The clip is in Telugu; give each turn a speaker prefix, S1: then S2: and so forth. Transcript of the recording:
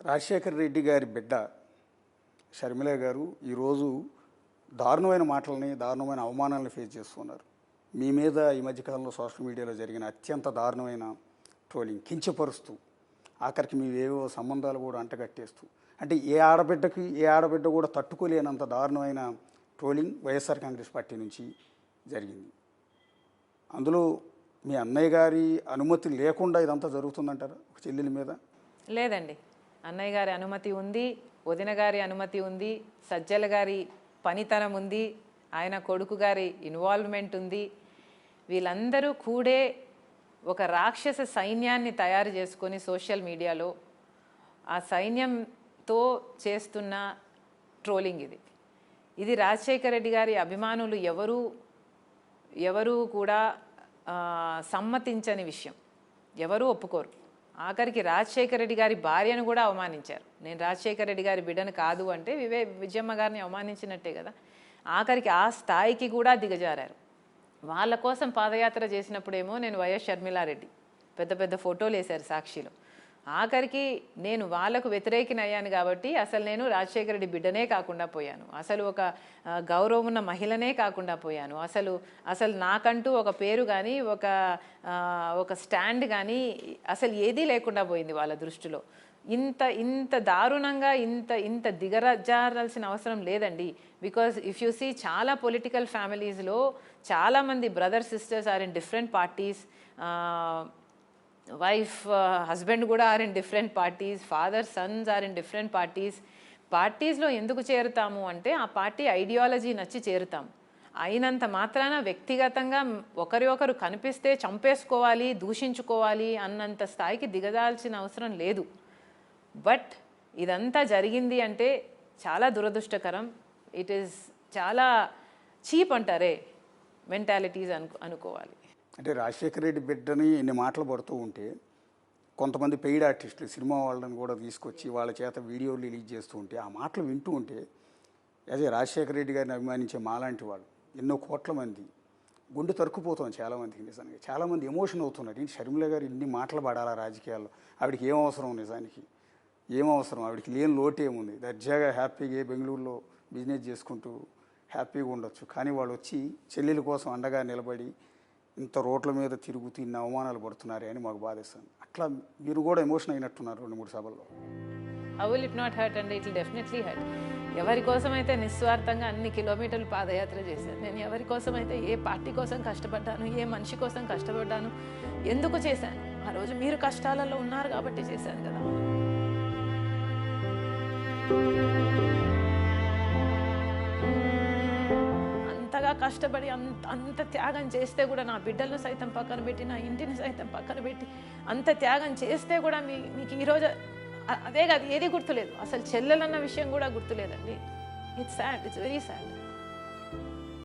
S1: రాజశేఖర రెడ్డి గారి బిడ్డ షర్మిల గారు ఈరోజు దారుణమైన మాటలని దారుణమైన అవమానాలను ఫేస్ చేస్తున్నారు. మీ మీద ఈ మధ్యకాలంలో సోషల్ మీడియాలో జరిగిన అత్యంత దారుణమైన ట్రోలింగ్ కించపరుస్తూ ఆఖరికి మీవేవో సంబంధాలు కూడా అంటగట్టేస్తూ అంటే ఏ ఆడబిడ్డ కూడా తట్టుకోలేనంత దారుణమైన ట్రోలింగ్ వైఎస్ఆర్ కాంగ్రెస్ పార్టీ నుంచి జరిగింది. అందులో మీ అన్నయ్య గారి అనుమతి లేకుండా ఇదంతా జరుగుతుందంటారా ఒక చెల్లెల మీద?
S2: లేదండి, అన్నయ్య గారి అనుమతి ఉంది, వదిన గారి అనుమతి ఉంది, సజ్జల గారి పనితనం ఉంది, ఆయన కొడుకు గారి ఇన్వాల్వ్మెంట్ ఉంది. వీళ్ళందరూ కూడే ఒక రాక్షస సైన్యాన్ని తయారు చేసుకొని సోషల్ మీడియాలో ఆ సైన్యంతో చేస్తున్న ట్రోలింగ్ ఇది రాజశేఖర రెడ్డి గారి అభిమానులు ఎవరు కూడా సమ్మతించని విషయం, ఎవరూ ఒప్పుకోరు. ఆఖరికి రాజశేఖర రెడ్డి గారి భార్యను కూడా అవమానించారు. నేను రాజశేఖర రెడ్డి గారి బిడ్డను కాదు అంటే విజయమ్మ గారిని అవమానించినట్టే కదా. ఆఖరికి ఆ స్థాయికి కూడా దిగజారారు. వాళ్ళ కోసం పాదయాత్ర చేసినప్పుడేమో నేను వైఎస్ షర్మిలారెడ్డి పెద్ద పెద్ద ఫోటోలు వేశారు సాక్షిలో. ఆఖరికి నేను వాళ్ళకు వ్యతిరేకినయ్యాను కాబట్టి అసలు నేను రాజశేఖర రెడ్డి బిడ్డనే కాకుండా పోయాను, అసలు ఒక గౌరవం ఉన్న మహిళనే కాకుండా పోయాను, అసలు నాకంటూ ఒక పేరు కానీ ఒక స్టాండ్ కానీ అసలు ఏదీ లేకుండా పోయింది వాళ్ళ దృష్టిలో. ఇంత దారుణంగా ఇంత దిగజారాల్సిన అవసరం లేదండి. బికాజ్ ఇఫ్ యూ సీ చాలా పొలిటికల్ ఫ్యామిలీస్లో చాలామంది brother sisters are in different parties, wife husband కూడా are in different parties, father sons are in different పార్టీస్లో ఎందుకు చేరుతాము అంటే ఆ పార్టీ ఐడియాలజీ నచ్చి చేరుతాము. అయినంత మాత్రాన వ్యక్తిగతంగా ఒకరు కనిపిస్తే చంపేసుకోవాలి, దూషించుకోవాలి అన్నంత స్థాయికి దిగజాల్సిన అవసరం లేదు. బట్ ఇదంతా జరిగింది అంటే చాలా దురదృష్టకరం. ఇట్ ఈస్ చాలా చీప్ అంటారే మెంటాలిటీస్ అనుకోవాలి.
S1: అంటే రాజశేఖర రెడ్డి బిడ్డని ఇన్ని మాటలు పడుతూ ఉంటే కొంతమంది పెయిడ్ ఆర్టిస్టులు సినిమా వాళ్ళని కూడా తీసుకొచ్చి వాళ్ళ చేత వీడియోలు రిలీజ్ చేస్తూ ఉంటే ఆ మాటలు వింటూ ఉంటే అదే రాజశేఖర రెడ్డి గారిని అభిమానించే మాలాంటి వాళ్ళు ఎన్నో కోట్ల మంది గుండె తరుక్కుపోతాం. చాలామందికి నిజానికి చాలామంది ఎమోషన్ అవుతున్నారు. ఏంటి షర్మిల గారు ఇన్ని మాటలు పడాలా రాజకీయాల్లో? ఆవిడకి ఏం అవసరం, నిజానికి ఏం అవసరం? ఆవిడకి లేని లోటు ఏముంది? దర్జాగా హ్యాపీగా బెంగళూరులో బిజినెస్ చేసుకుంటూ హ్యాపీగా ఉండొచ్చు. కానీ వాళ్ళు వచ్చి చెల్లెల కోసం అండగా నిలబడి ఇంత రోడ్ల మీద తిరుగుతూ ఇన్ని అవమానాలు పడుతున్నారే అని మాకు బాధేస్తుంది. అట్లా మీరు కూడా ఎమోషన్ అయినట్టున్నారు 2-3 సభల్లో.
S2: How will it not hurt అండి? It will definitely hurt. ఎవరి కోసం అయితే నిస్వార్థంగా అన్ని కిలోమీటర్లు పాదయాత్ర చేశాను, నేను ఎవరి కోసం అయితే ఏ పార్టీ కోసం కష్టపడ్డాను, ఏ మనిషి కోసం కష్టపడ్డాను, ఎందుకు చేశాను? ఆ రోజు మీరు కష్టాలలో ఉన్నారు కాబట్టి చేశాను కదా. అంతగా కష్టపడి అంత త్యాగం చేస్తే కూడా, నా బిడ్డలను సైతం పక్కన పెట్టి, నా ఇంటిని సైతం పక్కన పెట్టి అంత త్యాగం చేస్తే కూడా మీకు ఈరోజు అదే కాదు, ఏది గుర్తులేదు. అసలు చెల్లెలన్న విషయం కూడా గుర్తులేదండి. It's sad, it's very sad.